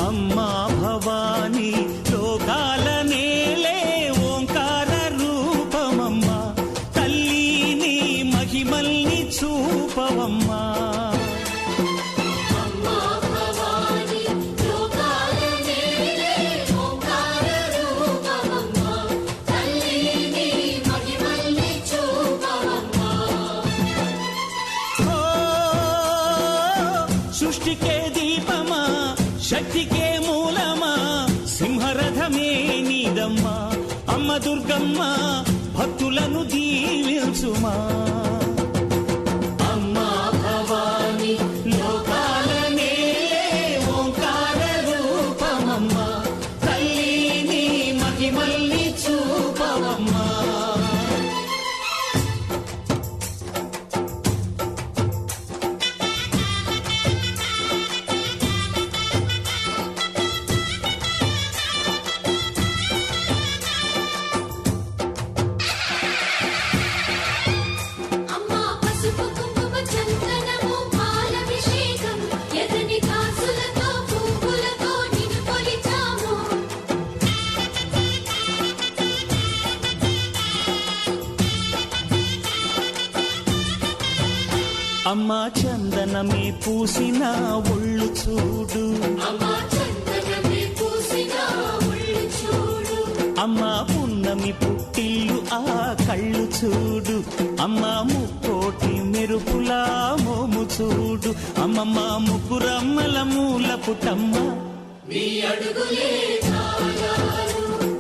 అమ్మా భవానీ లోకాల నేలే ఓంకార రూపమమ్మా, తల్లి నీ మహిమల్ని చూపవమ్మా. సృష్టికే దీపమా, శక్తికే మూలమా, సింహరథమే నీదమ్మా. అమ్మ దుర్గమ్మ భక్తులను దీవించుమా. అమ్మా భవానీ లోకాల నేలే ఓంకార రూపమమ్మా, తల్లి నీ మహిమల్ని చూపవమ్మా. అమ్మా చందనమే పూసిన ఒళ్ళు చూడు, అమ్మా పున్నమి పుట్టిల్లు ఆ కళ్ళు చూడు, అమ్మా ముక్కోటి మెరుపులా మోము చూడు. అమ్మమ్మ ముగ్గురమ్మల మూల పుటమ్మ,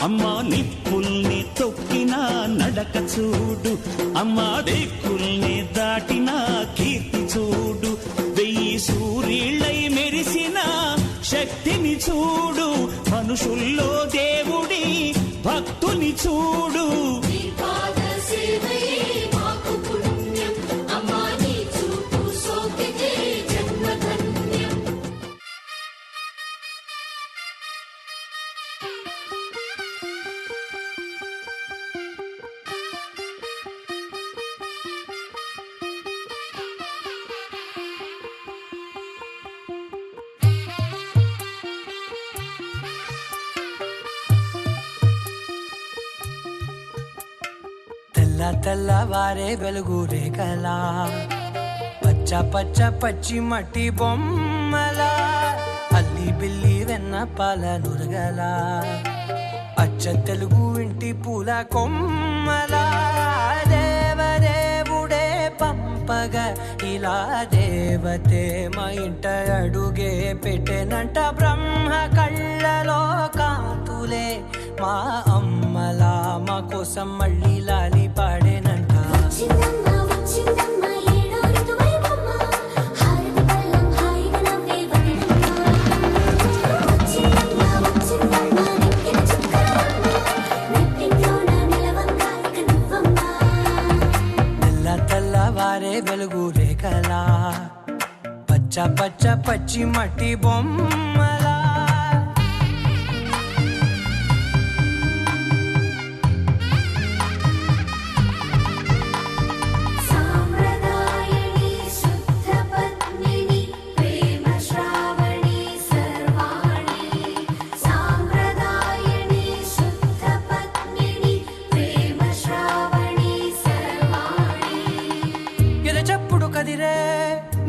అమ్మా నిప్పుల్ని తొక్కిన నడక చూడు, అమ్మా దిక్కుల్ని దాటిన కీర్తి చూడు. 1000 సూర్యుళ్ళై మెరిసిన శక్తిని చూడు, మనుషుల్లో దేవుడి భక్తుని చూడు. తెల్లవారే వెలుగు రేఖలా, పచ్చ పచ్చ పచ్చి మట్టి బొమ్మలా, అల్లి బిల్లి వెన్న పాల నురగలా, అచ్చ తెలుగు ఇంటి పూల కొమ్మలా. దేవదేవుడే పంపగా ఇలా దేవతే మా ఇంట అడుగే పెట్టెనంట. బ్రహ్మ కళ్ళలో కాంతులే మా అమ్మలా మా కోసం మళ్ళీ లాలి పాడేనంట. తెల్లవారే వెలుగు రేఖలా, పచ్చ పచ్చ పచ్చి మట్టి బొమ్మలా.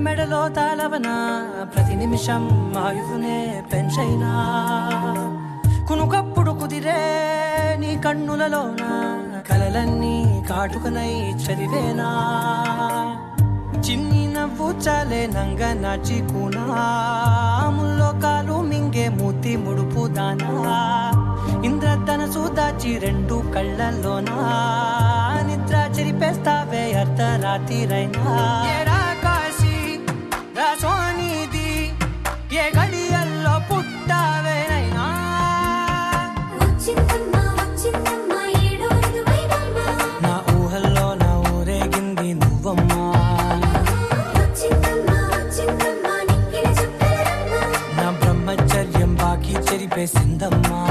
మెడలో తాళవన ప్రతి నిమిషం ఆయుధునే పెంచైనా, కునుకప్పుడు కుదిరే నీ కన్నులలోన కలలన్నీ కాటుకనై చదివేనా. చిన్ని నవ్వు చాలే నంగ నాచి కూనాముల్లో కాలు మింగే మూతి ముడుపు దానా. ఇంద్రధనసు దాచి 2 కళ్ళల్లోనా, నిద్ర చెరిపేస్తావే అర్ధరాత్రిరైనా. సోనిది ఏ గడియల్లో పుట్టావేనైనా. నా ఊహల్లో నా ఊరేగింది నువ్వమ్మా, నా బ్రహ్మచర్యం బాకీ చెరిపేసిందమ్మా.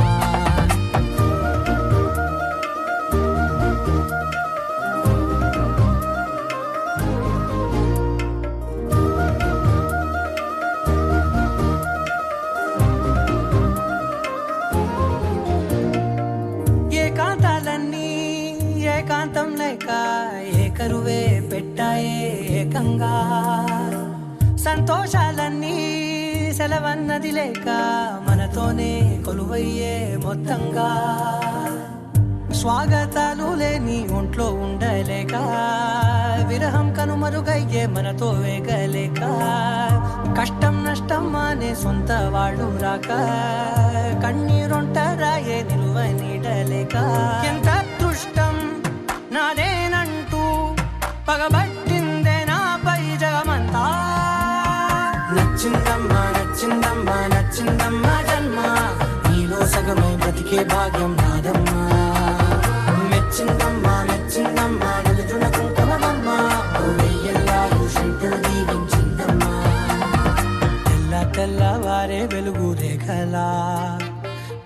లోకాలన్నీ సెలవన్నది లేక మనతోనే కొలువయ్యే మొత్తంగా స్వాగతాలు లేని ఒంట్లో ఉండలేక విరహం కనుమరుగయ్యే మనతో వేగలేక కష్టం నష్టం అనే సొంత వాళ్ళు రాక కన్నీరొంటరాయే నిలువ నీడలేక ఎంత అదృష్టం నాదేనంటూ పగబట్టిందే నాపై జగమంతా నచ్చిందమ్మా నచ్చిందమ్మా నచ్చిందమ్మా జన్మ నీలో సగమై బ్రతికే భాగ్యం నాదమ్మా మెచ్చిందమ్మా మెచ్చిందమ్మా నిలుచున కుంకుమమ్మా వెయ్యల్లాలు శంకరు దీవించిందమ్మా తెల్ల తెల్లవారే వెలుగు రేఖలా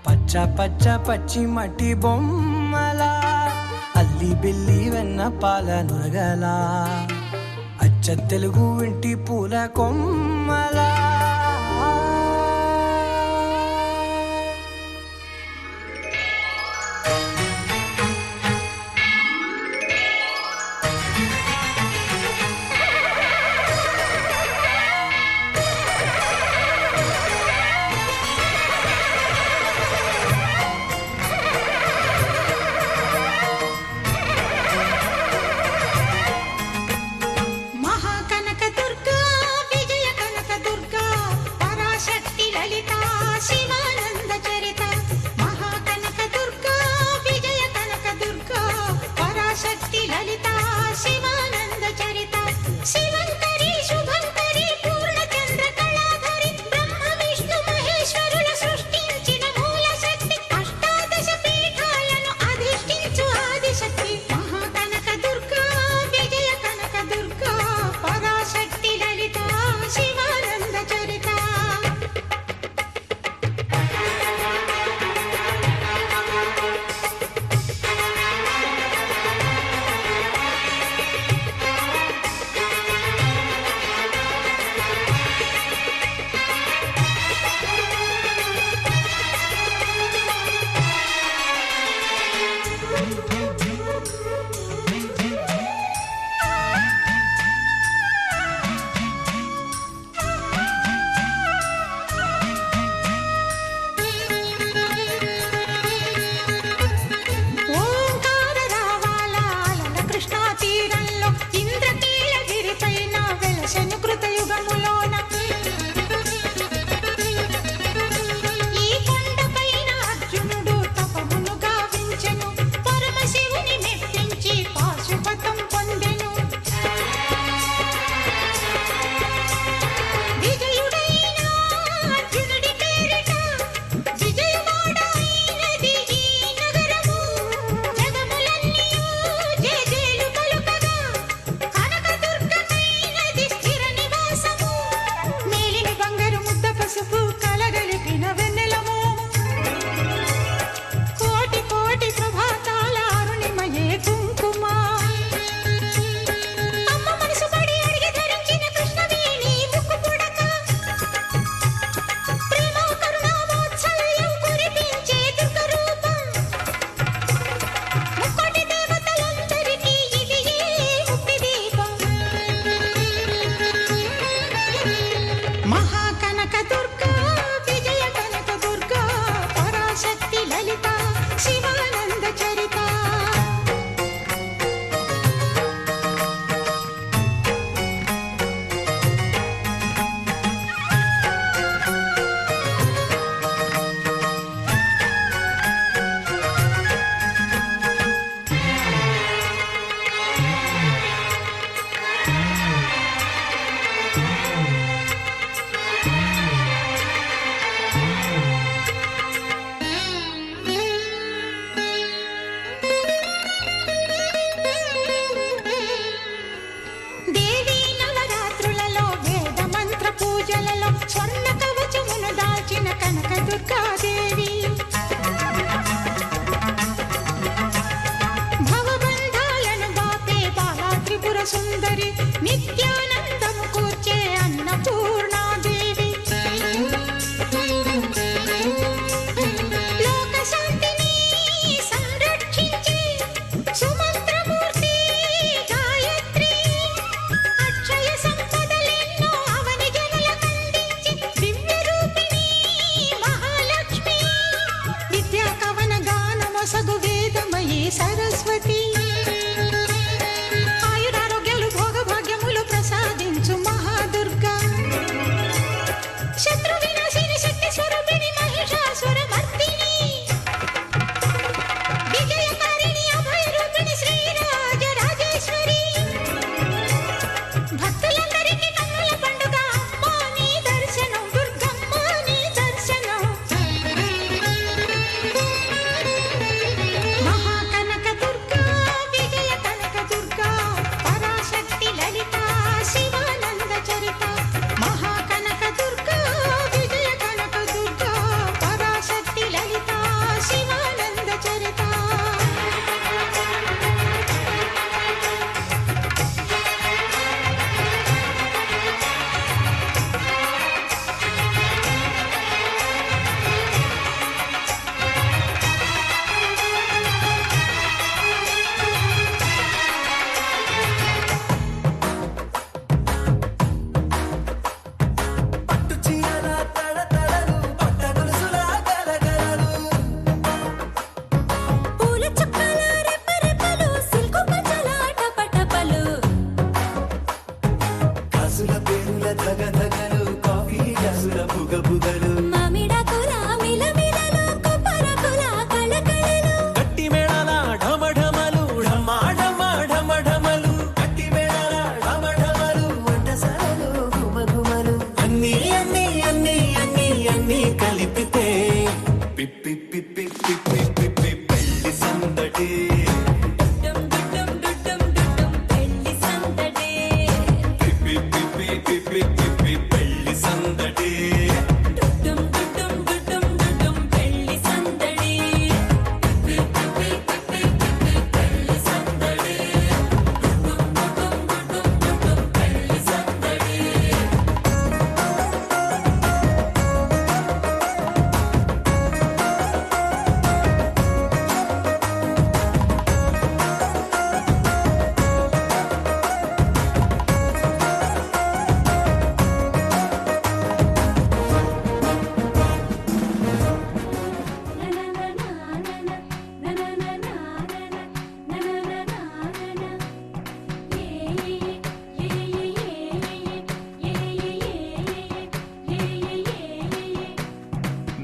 పచ్చ పచ్చ పచ్చి మట్టి బొమ్మలా అల్లి బిల్లి వెన్న పాల నురగలా అచ్చ తెలుగు ఇంటి పూల కొమ్మలా అన్ని అన్ని అన్ని అన్ని అన్ని కలిపితే పిప్పి పిప్పి పిప్పి పిప్పి పెళ్లి సందడి పిప్పి పిప్పి పిప్పి పిప్పి పెళ్లి సందడి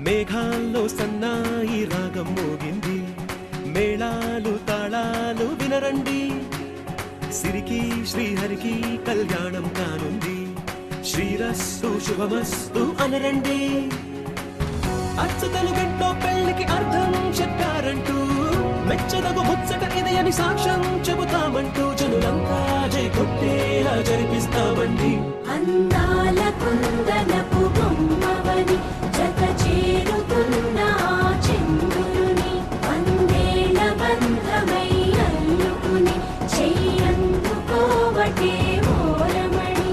మేఘాల్లో సన్నాయి రాగం మోగింది, మేళాలు తాళాలు వినరండి, సిరికి శ్రీహరికి కళ్యాణం కానుంది, శ్రీరస్తు శుభమస్తు అనరండి. అచ్చతలు గంటో పెళ్లికి అర్థం చెప్పారంటూ, మెచ్చదగు ముచ్చట ఇది అని సాక్ష్యం చెబుతామంటూ, జనులంతా జై కొట్టేలా జరిపిస్తామండి. అందాల కుందనపు బొమ్మవని జత చేరుతున్న ఆ చంద్రుని, వందేళ్ల బంధమై అల్లుకుని చెయ్యందుకోవటే ఓరమణి.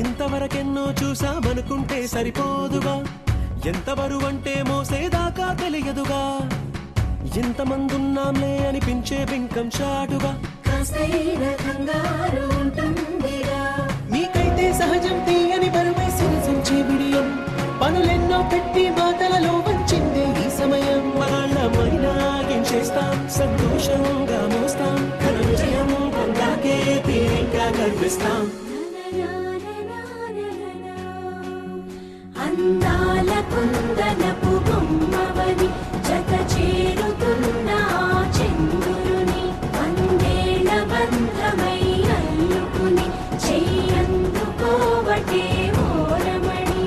ఇంతవరకెన్నో చూసామనుకుంటే సరిపోదుగా, ఎంత బరువంటే మోసేదాకా తెలియదుగా, ఇంతమందున్నాంలే అనిపించే బింకం చాటుగా, కాస్తైన కంగారు ఉంటుందిరా, మీకైతే సహజం తీయని బరువై సిరిసించే బిడియం, పనులెన్నో పెట్టి మాటలలో వంచిందే ఈ సమయం. మగాళ్ళమైనా ఏం చేస్తాం, సంతోషంగా మోస్తాం, ఘన విజయం పొందాకే తీరిగ్గా కనిపిస్తాం. అందాల కుందనపు బొమ్మవని జత చేరుతున్న ఆ చంద్రుని, వందేళ్ల బంధమై అల్లుకుని చెయ్యందుకోవటే ఓరమణి.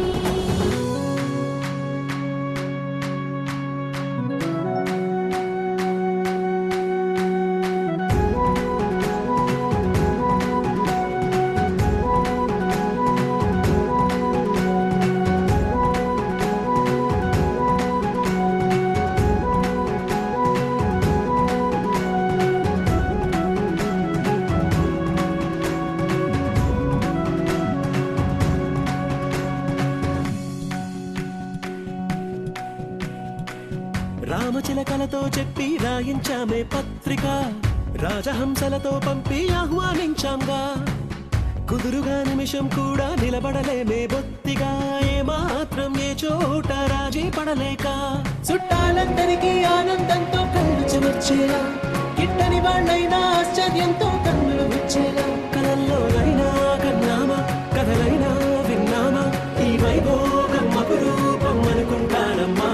రామచిలకలతో చెప్పి రాయించామే పత్రిక, రాజహంసలతో పంపి ఆహ్వానించాంగా, కుదురుగా నిమిషం కూడా నిలబడలేమే బొత్తిగా, ఏ మాత్రం ఏ చోట రాజీ పడలేక, చుట్టాలందరికీ ఆనందంతో కళ్ళు చెమర్చేలా, గిట్టని వాళ్ళైనా ఆశ్చర్యంతో కన్నులు వచ్చేలా, కలల్లోనైనా కన్నామా కథలైనా విన్నామా, ఈ వైభోగం అపురూపం అనుకుంటానమ్మా.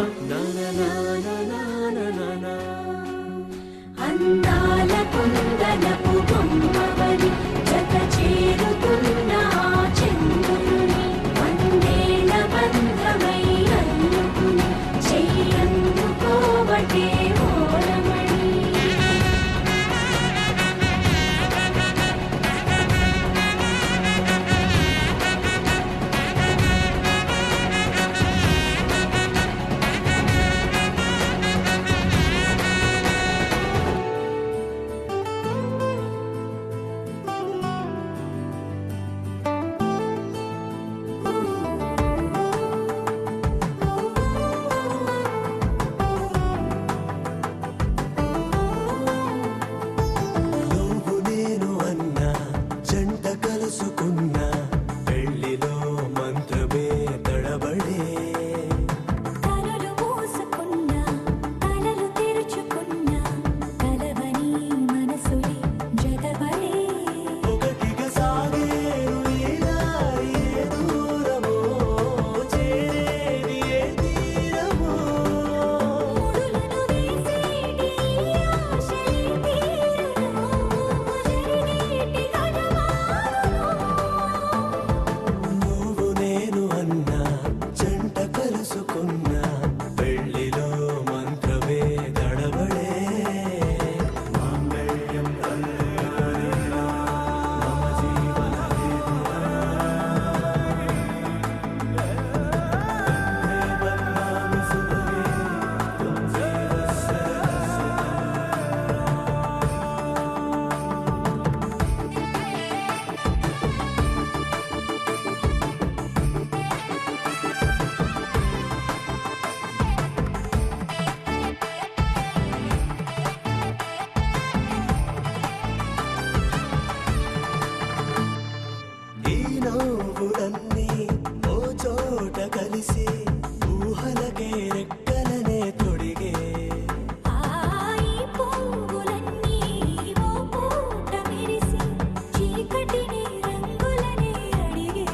అందాల కుందనపు బొమ్మవని జత చేరుతున్న ఆ చంద్రుని, వందేళ్ల బంధమై అల్లుకుని చెయ్యందుకోవటే ఓరమణి. నవ్వులన్నీ ఓ చోట కలిసి ఊహలకే రెక్కలనే తొడిగే ఈ పువ్వులన్నీ ఓ పూట మెరిసి చీకటిని రంగులనే అడిగే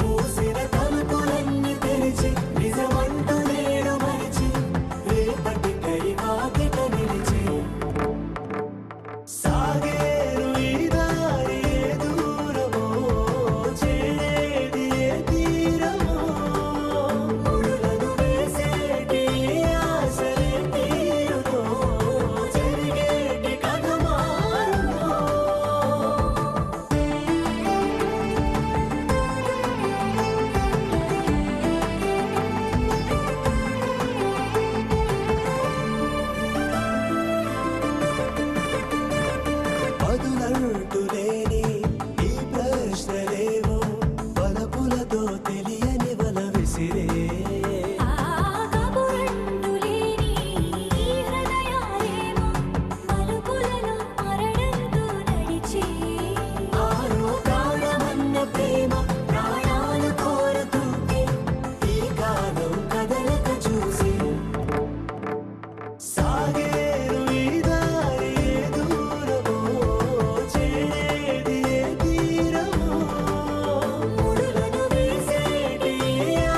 మూసిన తలుపులన్నీ తెరిచి నిజమంటూ నేడు మరిచి రేపటికై వాకిట నిలిచి సాగేరు ఈ దారి ఏ దూరమో చేరేది ఏ తీరమో ముడులను వేసేటి ఆశలే తీరుతో జరిగేటి కథ మారుమో బదులంటూ లేని ఈ ప్రశ్నలేవో వలపులతో తెలియని వల విసిరే కబురంటూ లేని ఈ హృదయాలేమో మలుపులలో మరణంతో నడిచే ఆరో ప్రాణమన్న ప్రేమ ప్రాణాలు కోరుతుంటే ఈ కాలం కదలక చూసి సాగేరు ఈ దారి ఏ దూరమో చేరేది ఏ తీరమో ముడులను వేసేటి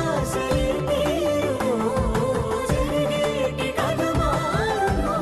ఆశలే తీరుమో జరిగేటి కథ మారుమో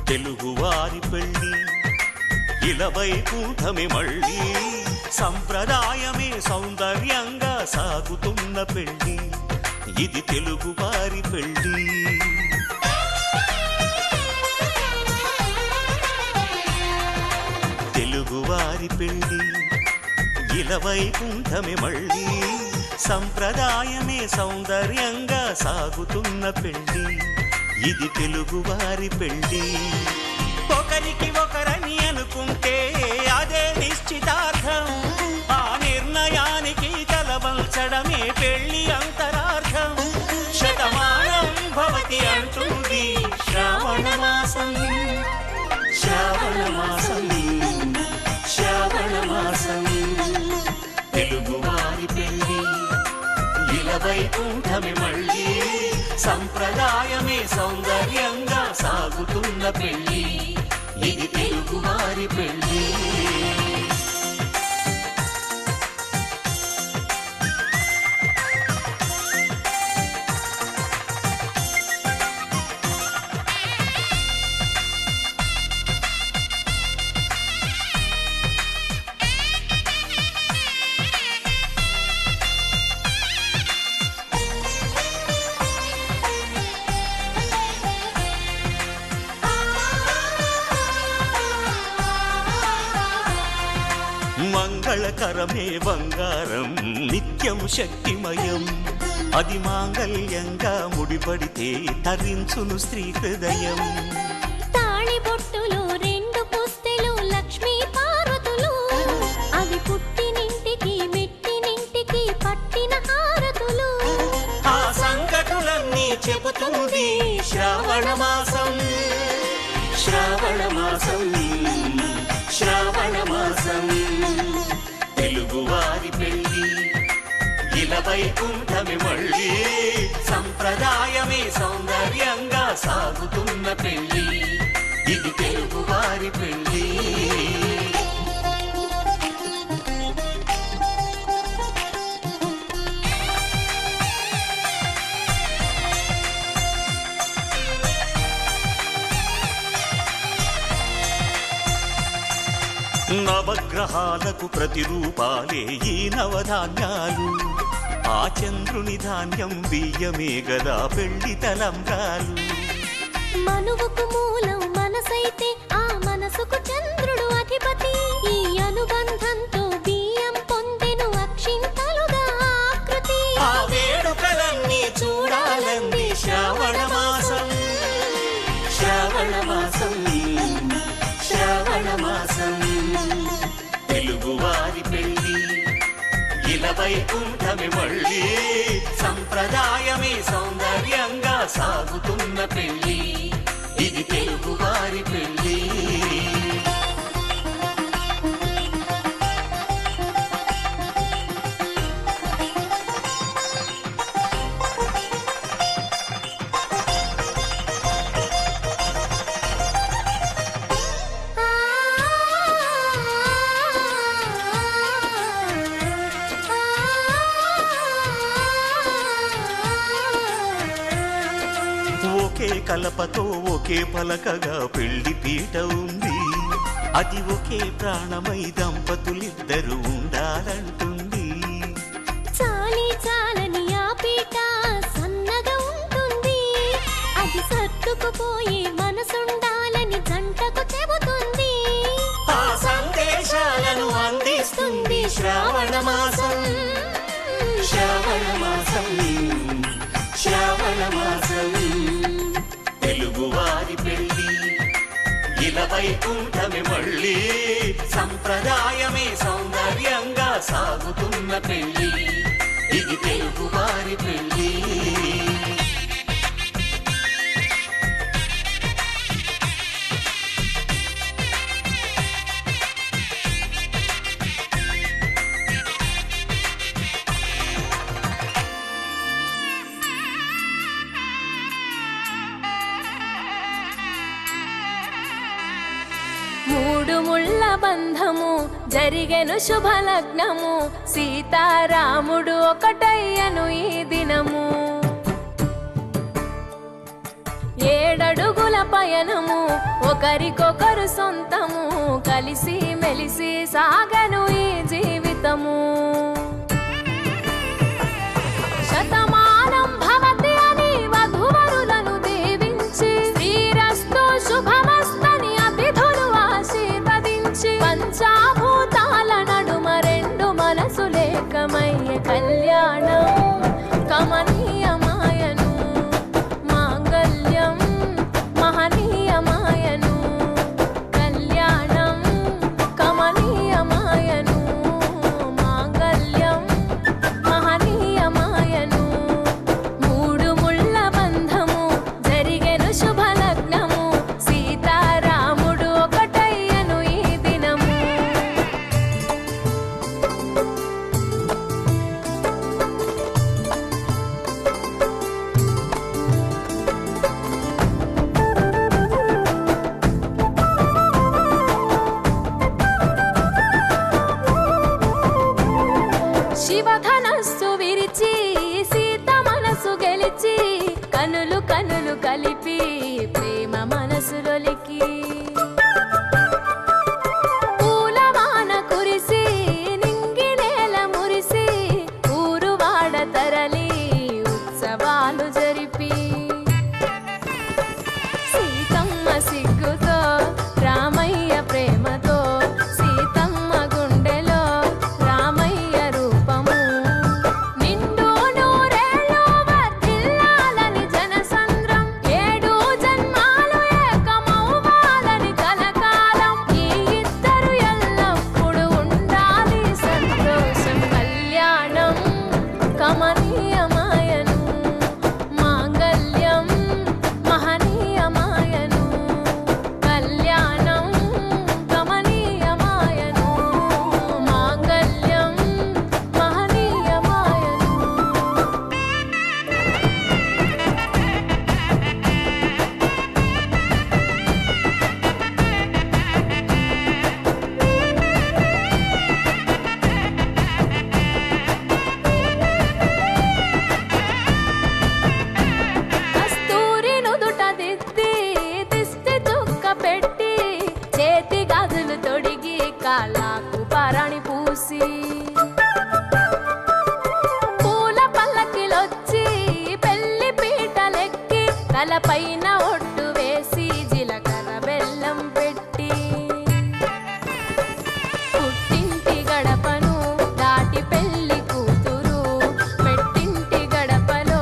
తెలుగువారి పెళ్ళి ఇలవైకుంఠమే మళ్ళీ సంప్రదాయమే సౌందర్యంగా సాగుతున్న పెళ్ళి ఇది తెలుగువారి పెళ్ళి తెలుగువారి పెళ్ళి ఇలవైకుంఠమే మళ్ళీ సంప్రదాయమే సౌందర్యంగా సాగుతున్న పెళ్ళి ఇది తెలుగువారి పెళ్ళి ఒకరికి ఒకరని అనుకుంటే అదే నిశ్చితార్థం ఆ నిర్ణయానికి తలవంచడమే పెళ్ళి అంతరార్థం శతమానం భవతి అంటుంది శ్రావణ మాసం శ్రావణ మాసం శ్రావణ మాసం తెలుగువారి పెళ్ళి ఇలవైకుంఠమే మళ్ళీ సంప్రదాయమే సౌందర్యంగా సాగుతున్న పెళ్ళి ఇది తెలుగువారి పెళ్ళి కరమే బంగారం నిత్యం శక్తిమయం అది మాంగళ్యంగా ముడిపడితే తరించును స్త్రీ హృదయం తాళిబొట్టులు రెండు పుస్తెలు లక్ష్మీ పార్వతులు అవి పుట్టినింటికి మెట్టినింటికి పట్టిన హారతులు ఆ సంకటులన్నీ చెబుతుంది శ్రావణ మాసం శ్రావణ మాసం శ్రావణ మాసం తెలుగువారి పెళ్ళి ఇలా వైకుంఠమి మళ్ళీ సంప్రదాయమే సౌందర్యంగా సాగుతున్న పెళ్ళి ఇది తెలుగువారి పెళ్ళి నవగ్రహాలకు ప్రతిరూపాలే ఈ నవధాన్యాలు ఆ చంద్రుని ధాన్యం బియ్యమే గదా పెళ్లి తలంబ్రాలు మనువుకు మూలం మనసైతే ఆ మనసుకు చంద్రుడు అధిపతి ఈ అనుబంధంతో బియ్యం పొందెను అక్షింతలుగా ఆకృతి ఆ వేడుకలన్నీ చూడాలంది శ్రావణ మాసం శ్రావణ మాసం శ్రావణ మాసం తెలుగువారి పెళ్ళి ఇలా వైకుంఠమి మళ్ళీ సంప్రదాయమే సౌందర్యంగా సాగుతున్న పెళ్ళి ఇది తెలుగువారి పెళ్ళి ఒకే కలపతో ఒకే పలకగా పెళ్లి పీట ఉంది అది ఒకే ప్రాణమై దంపతులిద్దరూ ఉండాలంటుంది చాలి చాలని ఆ పీట సన్నగా ఉంటుంది అది సర్దుకుపోయే మనసుండాలని జంటకు చెబుతుంది ఆ సందేశాలను అందిస్తుంది శ్రావణ మాసం శ్రావణ మాసం శ్రావణ మాసం తెలుగువారి పెళ్ళి ఇలా వైకుంఠమి మళ్ళీ సంప్రదాయమే సౌందర్యంగా సాగుతున్న పెళ్ళి ఇది తెలుగువారి పెళ్ళి మూడు ముళ్ళ బంధము జరిగెను శుభలగ్నము సీతారాముడు ఒకటయ్యను ఈ దినము 7 అడుగుల పయనము ఒకరికొకరు సొంతము కలిసి మెలిసి సాగను ఈ జీవితము శతమానం భవతి అని వధువరులను దీవించి శ్రీరస్తు శుభమస్తని అతిథులు ఆశీర్వదించి పంచాభూతాల నడుమ రెండు మనసులేకమయ్యే కళ్యాణం కమనీయమాయను మాంగళ్యం మహనీయమాయను కళ్యాణం కమనీయమాయను మాంగళ్యం మహనీయమాయను మూడు ముళ్ళ బంధము జరిగెను శుభలగ్నము సీతారాముడు ఒకటయ్యను ఈ దినము శివధనస్సు విరిచి సీత మనసు గెలిచి కనులు కనులు కలిపి ప్రేమ మనసులొలికి పూలవాన కురిసి నింగి నేల మురిసి ఊరువాడ తరలి ఉత్సవాలు జరిపి సీతమ్మ సిగ్గుతో రామయ్య ప్రేమతో సీతమ్మ గుండెలో కమనీయమాయను మాంగళ్యం మహనీయమాయను కళ్యాణం కమనీయమాయను మాంగళ్యం మహనీయమాయను కస్తూరి నుదుట దిద్ది దిష్టి చుక్క పెట్టి చేతి గాజులు తొడిగి కాళ్ళకు పరణి పూసి పూల పల్లకిలొచ్చి పెళ్లి పీటలెక్కి తలపైన ఒట్టు వేసి జీలకర్ర బెల్లం పెట్టి పుట్టింటి గడపను దాటి పెళ్లి కూతురు మెట్టింటి గడపలో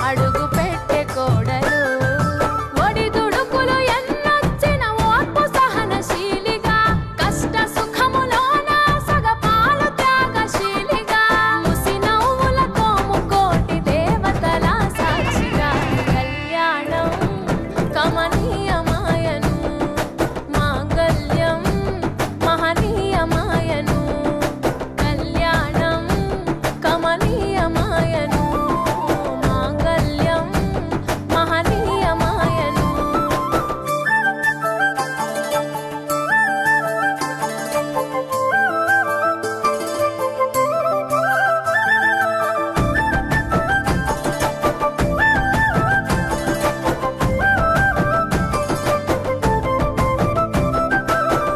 అడుగు పెట్టే కోడలు ఒడిదుడుకులు ఎన్నొచ్చిన ఓర్పు సహనశీలిగా కష్ట సుఖములోన సగపాలు త్యాగశీలిగా ముసి నవ్వులతో ముకోటి దేవతల సాక్షిగా కళ్యాణం కమనీయమాయను మాంగళ్యం మహనీయమాయను కళ్యాణం కమనీయమాయను మాంగళ్యం మహనీయమాయను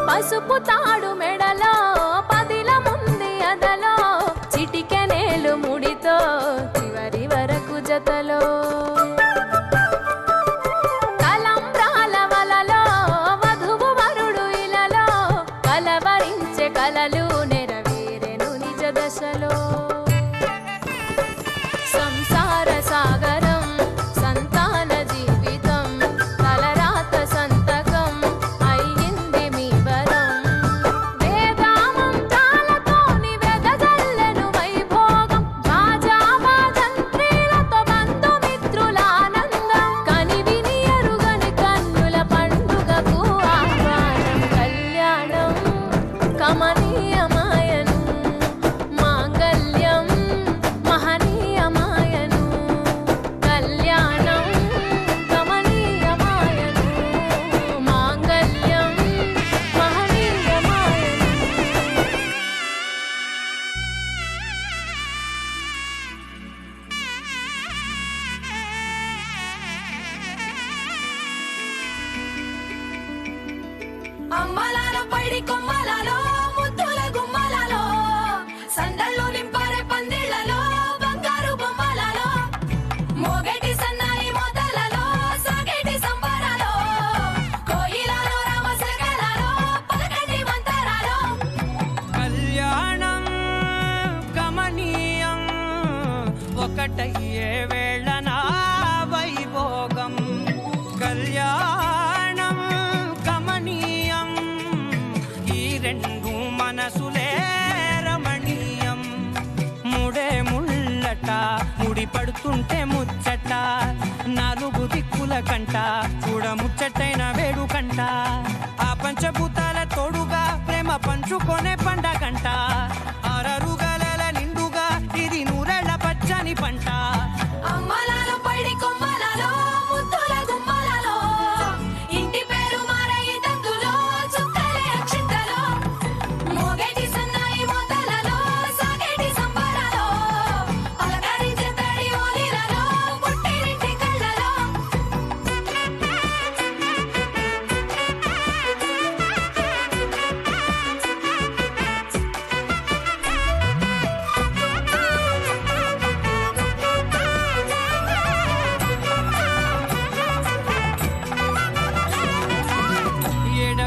పసుపు తాడు మెడలో పదిల ముంది అదలో చిటికెనేలు ముడితో చివరి వరకు జతలో తలంబ్రాల వలలో వధువు వరుడు ఇలలో కలవరించే కలలు నెరవేరెను నిజ దశలో సంసార సాగరం సంతాన జీవితం తలరాత సంతకం అయ్యింది మీ వరం వేదామంత్రాలతోని వెదజల్లెను వైభోగం భాజావాదంత్రీలతో బంధుమిత్రుల ఆనందం కనివిని ఎరుగని కన్నుల పండుగకు ఆహ్వానం కళ్యాణం కమనీయమాయను మాంగళ్యం మహనీయమాయను కళ్యాణం కమనీయమాయను మాంగళ్యం మహనీయమాయను అమ్మలాల పైడి కొమ్మలలో ముద్దుల గుమ్మలలో సందళ్ళు నింపరే పందిళ్లలో బంగారు బొమ్మలలో మోగేటి సన్నాయి మోతలలో సాగేటి సంబరాలో కోయిలలో రామశకలలో పలకండి మంతరాలో కళ్యాణం గమనీయం ఒకటయ్యే వేళ నా వైభోగం కళ్యాణం గమనీయం ఈ రెండు మనసులే రమణీయం ముడే ముళ్ళట ముడి పడుతుంటే ముచ్చట నాలుగు దిక్కుల కంట చూడ ముచ్చటైన వేడుకంట ఆ పంచభూతాల తోడుగా ప్రేమ పంచుకొనే పండగంట ఆరరుగలల నిండుగా ఇది నూరెళ్ళ పచ్చని పంట అమ్మలాల పైడి కొమ్మలలో ముద్దుల గుమ్మలలో ఇంటి పేరు మారయి తందులో చుక్కలే అక్షింతలో మోగేటి సన్నాయి మోతలలో సాగేటి సంబరాలో పలకరించే తడి ఓలిలలో పుట్టినింటి కళ్ళలో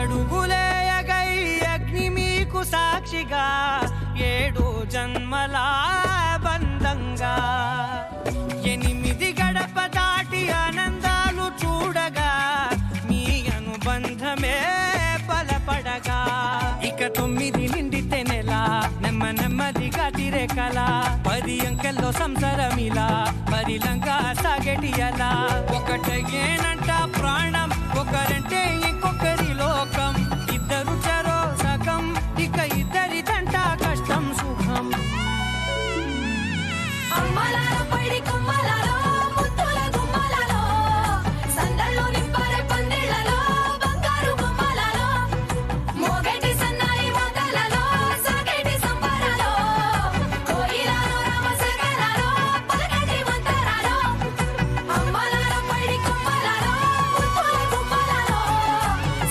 ఏడడుగులేయగై అగ్ని మీకు సాక్షిగా ఏడు జన్మల బంధంగా ఎనిమిది గడప దాటి ఆనందాలు చూడగా మీ అనుబంధమే బలపడగా ఇక 9 నిండితే నెల నెమ్మదిగా తిరే కల 10 అంకెల్లో సంసారమిలా పరిలంగా సాగటియలా ఒకటేనంట ప్రాణం ఒకరంటే ఇంకొకరి లోకం ఇద్దరు చరో సగం ఇక ఇద్దరి దంట కష్టం సుఖం అమ్మలాలో పడి కొమ్మలాలో ముద్దుల గుమ్మలాలో సందళ్ళు నింపరే పందిళ్ళలో బంగారు గుమ్మలాలో మోగేటి సన్నాయి మోతలలో సాగేటి సంబరాలో కోయిలాలో రామసగలాలో పలకటి మంతరాలో అమ్మలాలో పడి కొమ్మలాలో ముద్దుల గుమ్మలాలో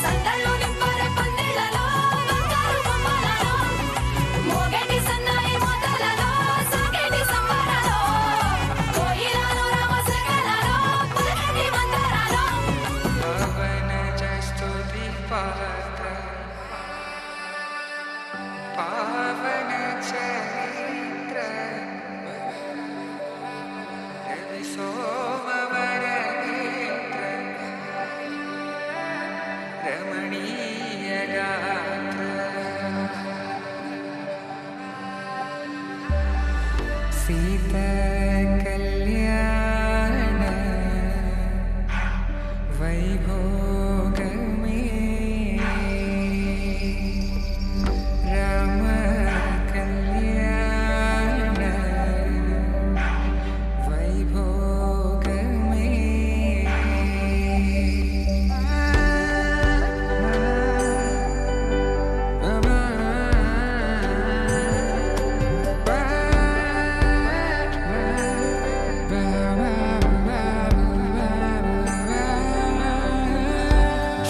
సందళ్ళు నింపరే పందిళ్ళలో బంగారు గుమ్మలాలో మోగేటి సన్నాయి మోతలలో సాగేటి సంబరాలో కోయిలాలో రామసగలాలో పలకటి మంతరాలో పావన చరిత్ర రవి సోమవర నేత్ర రమణీయ గాత్ర సీత కళ్యాణ వైభోగమే రామ కళ్యాణ వైభోగమే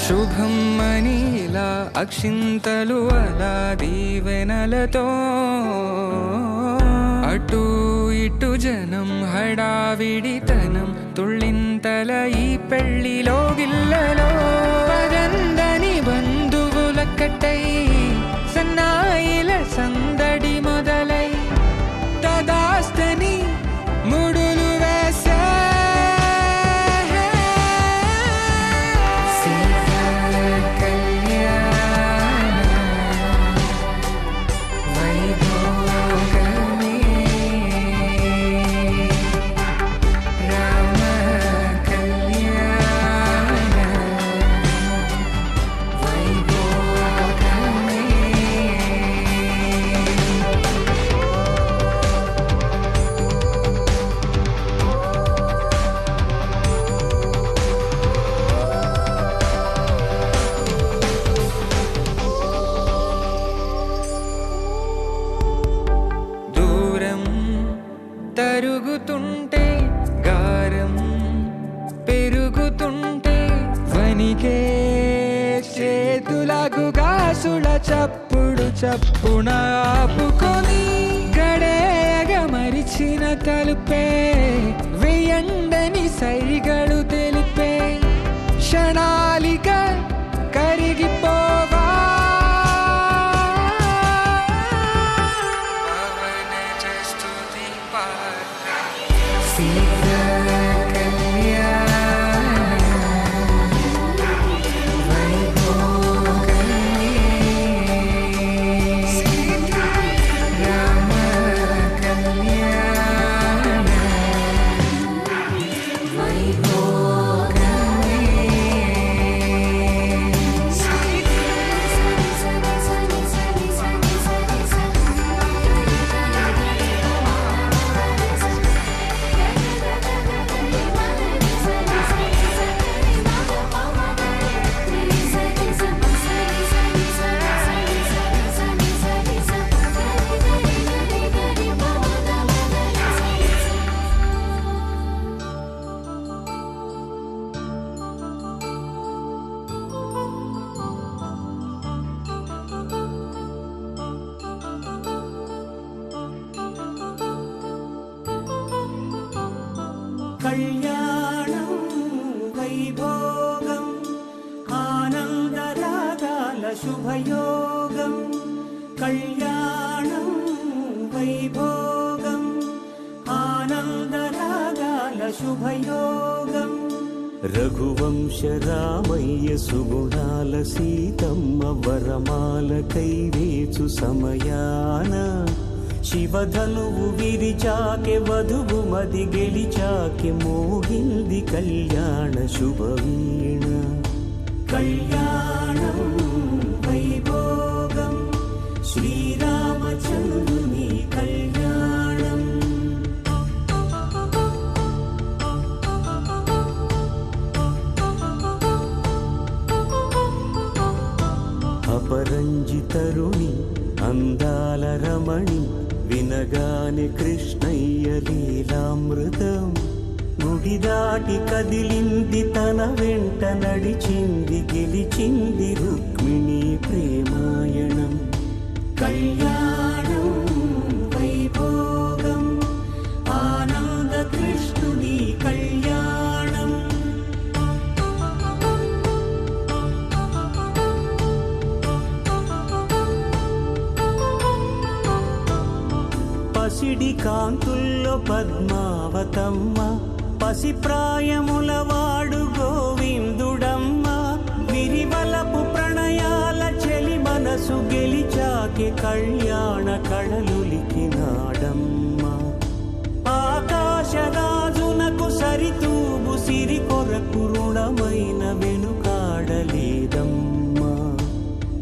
శుభం మనీలా అక్షింతలు అలా దీవెనలతో అటు ఇటు జనం హడావిడితనం తుళ్ళింతల ఈ పెళ్లిలో గిల్లలో పదందని బంధువులక్కటై సన్నాయిల సందడి మొదలై తదాస్తని ముడులు వేసే తరుగుతుంటే గారం పెరుగుతుంటే వనికే చేతులకు గాసుల చప్పుడు చప్పున ఆపుకొని గడేగ మరిచిన తలుపే వెయ్యండని సైగడు తెలిపే క్షణాలిక కరిగిపోవా కళ్యాణం వైభోగం ఆనందరాగాల శుభయోగం కళ్యాణం వైభోగం ఆనందరాగాల శుభయోగం రఘువంశ రామయ్య సుగుణాల సీతమ్మ వరమాల కైవేచు సమయాన శివధనువు విరిచాకె వధువు మది గెలిచాకె మోగింది కళ్యాణ శుభవీణ కళ్యాణం వైభోగం శ్రీరామచంద్రుని కళ్యాణం అపరంజి తరుణి అందాల రమణి వినగానే కృష్ణయ్య లీలామృతం గుడి దాటి కదిలింది తన వెంట నడిచింది గెలిచింది రుక్మిణి ప్రేమాయణం కళ్యాణం వైభోగం ఆనంద కృష్ణుని కళ్యాణం పసిడి కాంతుల్లో పద్మావతమ్మ పసిప్రాయముల వాడు గోవిందుడమ్మ విరివలపు ప్రణయాల చెలి మనసు గెలిచాకే కళ్యాణ కళలులికినాడమ్మ ఆకాశరాజునకు సరితూబు సిరి కొరకు రుణమైన వెనుకాడలేదమ్మ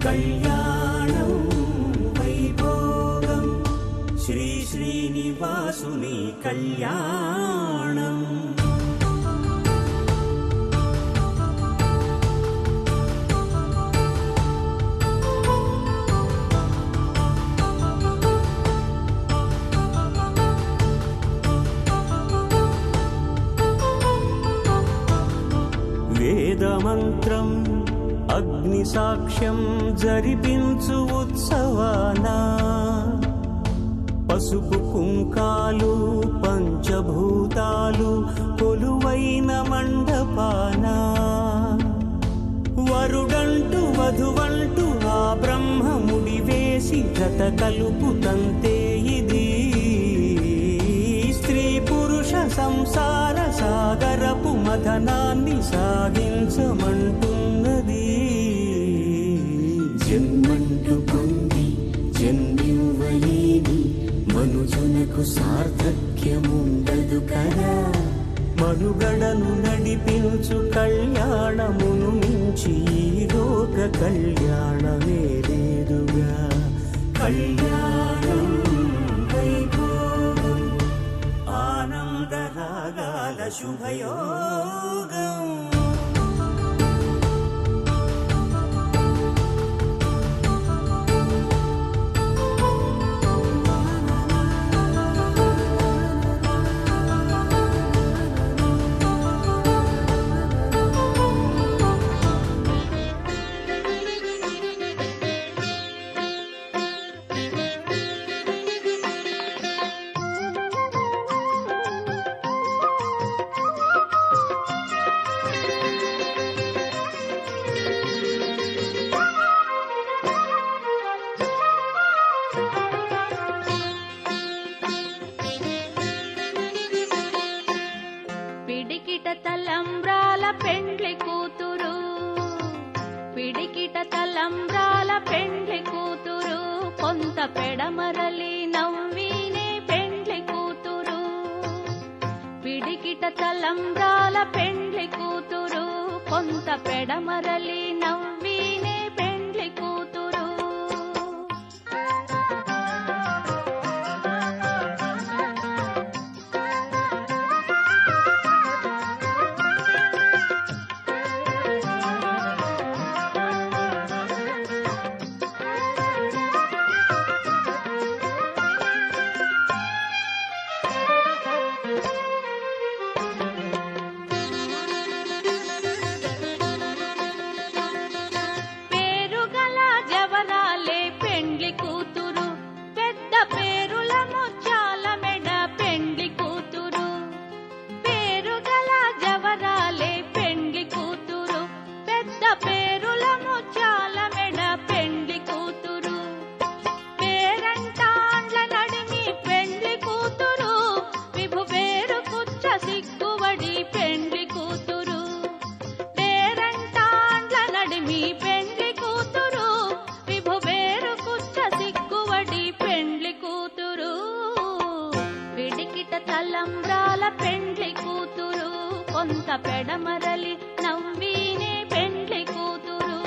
కళ్యాణం వైభోగం శ్రీ శ్రీనివాసుని కళ్యాణం వేదమంత్రం అగ్ని సాక్ష్యం జరిపించు ఉత్సవానా పసుపు కుంకాలు పంచభూతాలు కొలువైన మండపాన వరుడంటూ వధువంటూ ఆ బ్రహ్మముడి వేసి జత కలుపుతంతే ఇది స్త్రీ పురుష సంసార సాగరపు మథనాన్ని సాగించమంటున్నది జన్మంటూ పొంది జన్మివ్వలేని మనుజునకు సార్థక్యముండదు కదా మనుగడను నడిపించు కళ్యాణమును మించి ఈ లోక కళ్యాణమే లేదుగా కళ్యాణం వైభోగం ఆనంద రాగాల శుభయోగం పిడికిట తలంబ్రాల పెండ్లి కూతురు పిడికిట తలంబ్రాల పెండ్లి కూతురు కొంత పెడమరలి నవ్వినే పెండ్లి కూతురు పిడికిట తలంబ్రాల పెండ్లి కూతురు కొంత పెడమరలి నవ్వినే పెండ్లి కూతురు పెండ్లి కూతురు కొంత పెడమరలి నవ్వినే పెండ్లి కూతురు.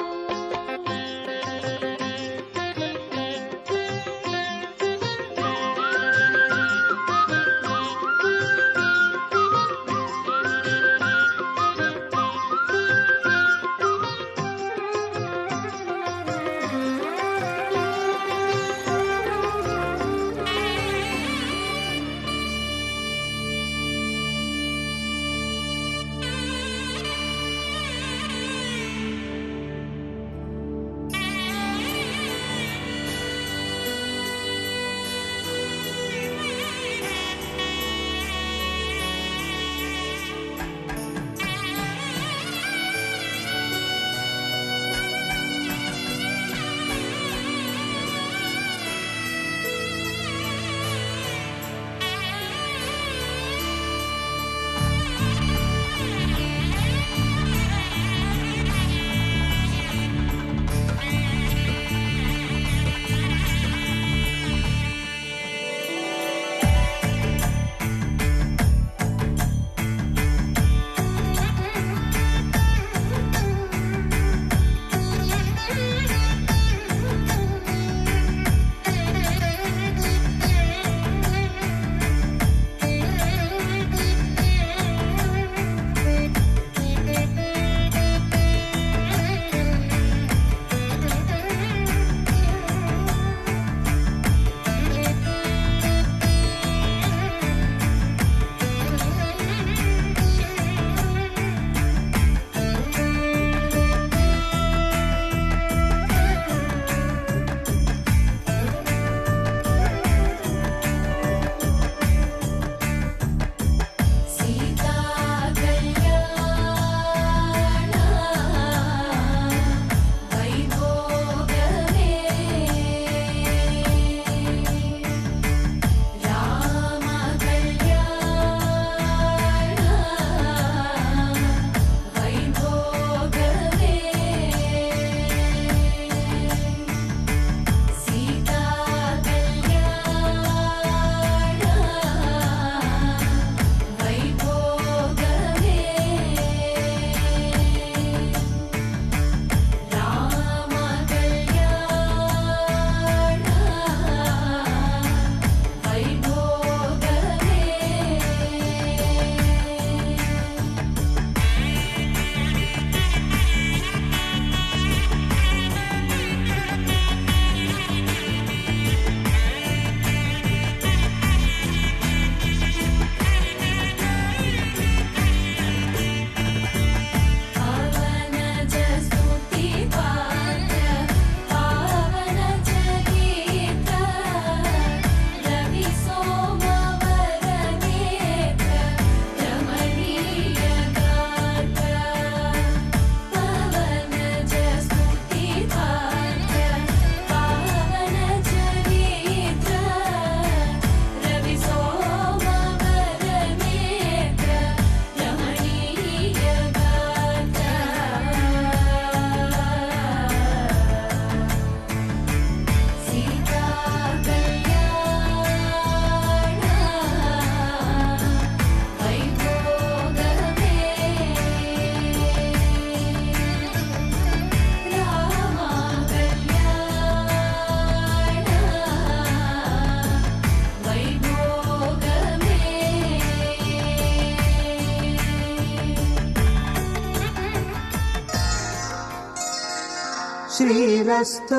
శ్రీరస్తు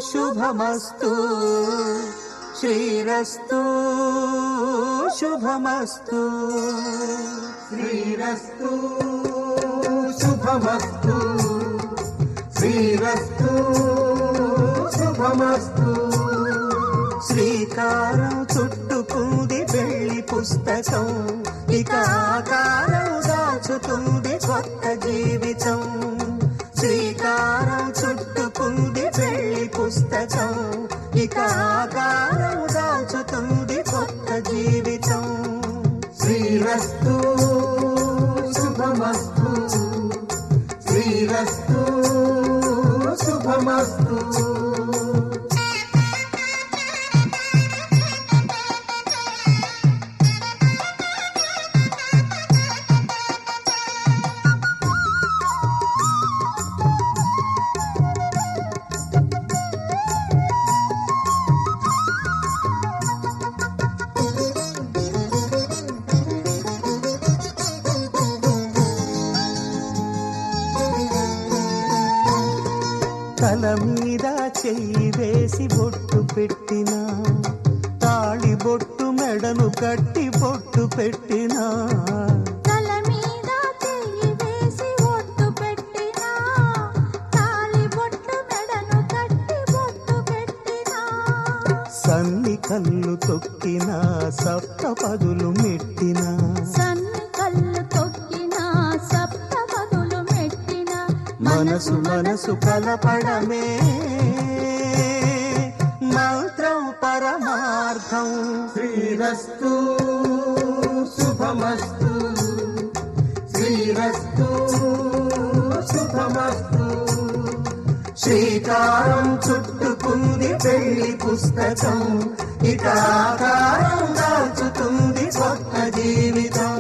శుభమస్తు శ్రీరస్తు శుభమస్తు శ్రీరస్తు శుభమస్తు శ్రీరస్తు శుభమస్తు శ్రీకారం చుట్టుకుంది పెళ్లి పుస్తకం ఇక ఆకారం దాచుతుంది కొత్త జీవితం శ్రీకారం చుట్టుకుంది పెళ్లి పుస్తకం ఇక ఆకారం దాచుతుంది కొత్త జీవితం శ్రీరస్తు శుభమస్తు శ్రీరస్తు శుభమస్తు చెయ్యి వేసి బొట్టు పెట్టినా, తాళి బొట్టు మెడను కట్టి బొట్టు పెట్టినా, తల మీద చెయ్యి వేసి బొట్టు పెట్టినా, తాళి బొట్టు మెడను కట్టి బొట్టు పెట్టినా, సన్ని కళ్ళు తొక్కినా సప్త పదులు మెట్టినా, సన్ని కళ్ళు తొక్కినా సప్త పదులు మెట్టినా, మనసు మనసు కలపడమే మంత్రం పరమార్థం. శ్రీరస్తు శుభమస్తు, శ్రీరస్తు శుభమస్తు. శ్రీకారం చుట్టుకుంది పెళ్లి పుస్తకం, ఇక ఆకారం దాచుతుంది కొత్త జీవితం.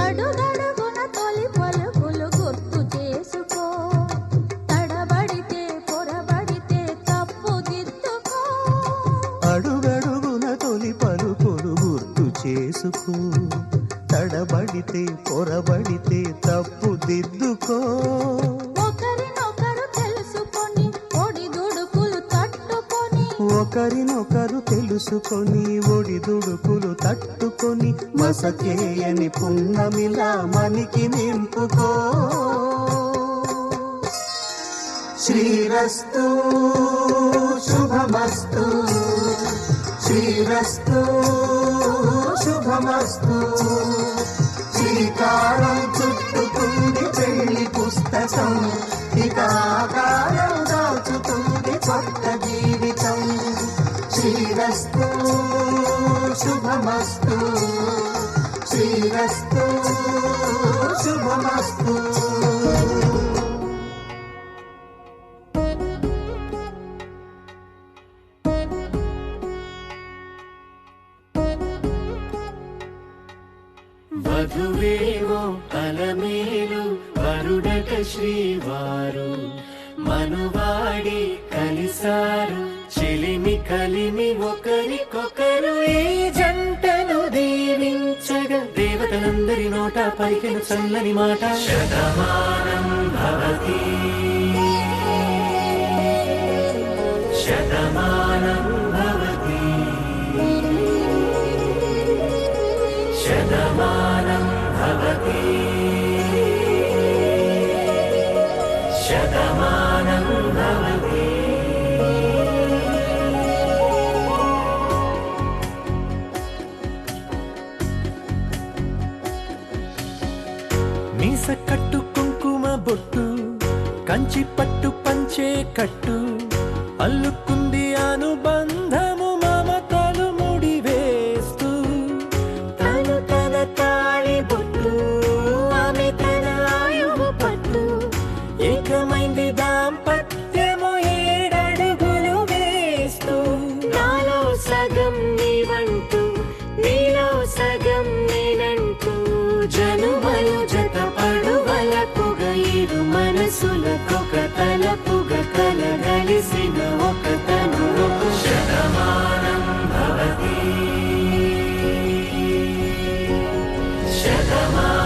అడుగడుగున తొలి పలుకులు గుర్తు చేసుకో, తడబడితే పొరబడితే తప్పు దిద్దుకో. అడుగడుగున తొలి పలుకులు గుర్తు చేసుకో, తడబడితే పొరబడితే తప్పు దిద్దుకో. ఒకరినొకరు తెలుసుకొని ఒడిదుడుకులు తట్టుకొని, ఒకరినొకరు తెలుసుకొని ఒడిదుడుకులు తట్టుకొని, మసకేయని పున్నమిలా మనికి నింపుకో. శ్రీరస్తు శుభమస్తు, శ్రీరస్తు శుభమస్తు. శ్రీకారం చుట్టుకుంది పెళ్లి పుస్తకం, ఇక ఆకారం దాచుతుంది కొత్త జీవితం. శ్రీరస్తు శుభమస్తు, శ్రీరస్తు శుభమస్తు. వధువేవో అలమేలు వరుడట శ్రీవారు, మనువాడి కలిసారు చెలిమి కలిమి ఒకరికొకరు. ఈ జంటను దీవించగా దేవతలందరి నోట పలికిన చల్లని మాట, శతమానం భవతి శతమానం భవతి శతమానం భవతి శతమానం భవతి. మీస కట్టు కుంకుమ బొట్టు, కంచి పట్టు పంచే కట్టు, అల్లుకుంది అనుబంధము మమతలు ముడివేస్తూ. తను తన తాళి బొట్టు, ఆమె తన ఆయువు పట్టు, ఏకమైంది దాంపత్యము ఏడడుగులు వేస్తూ. నాలో సగం నీవంటూ, నీలో సగం నేనంటూ, జనుమలు జత పడువలపుగా ఇరు మనసులకొక తలపుగా కలగలిసిన ఒక తను. శతమానం భవతి శతమానం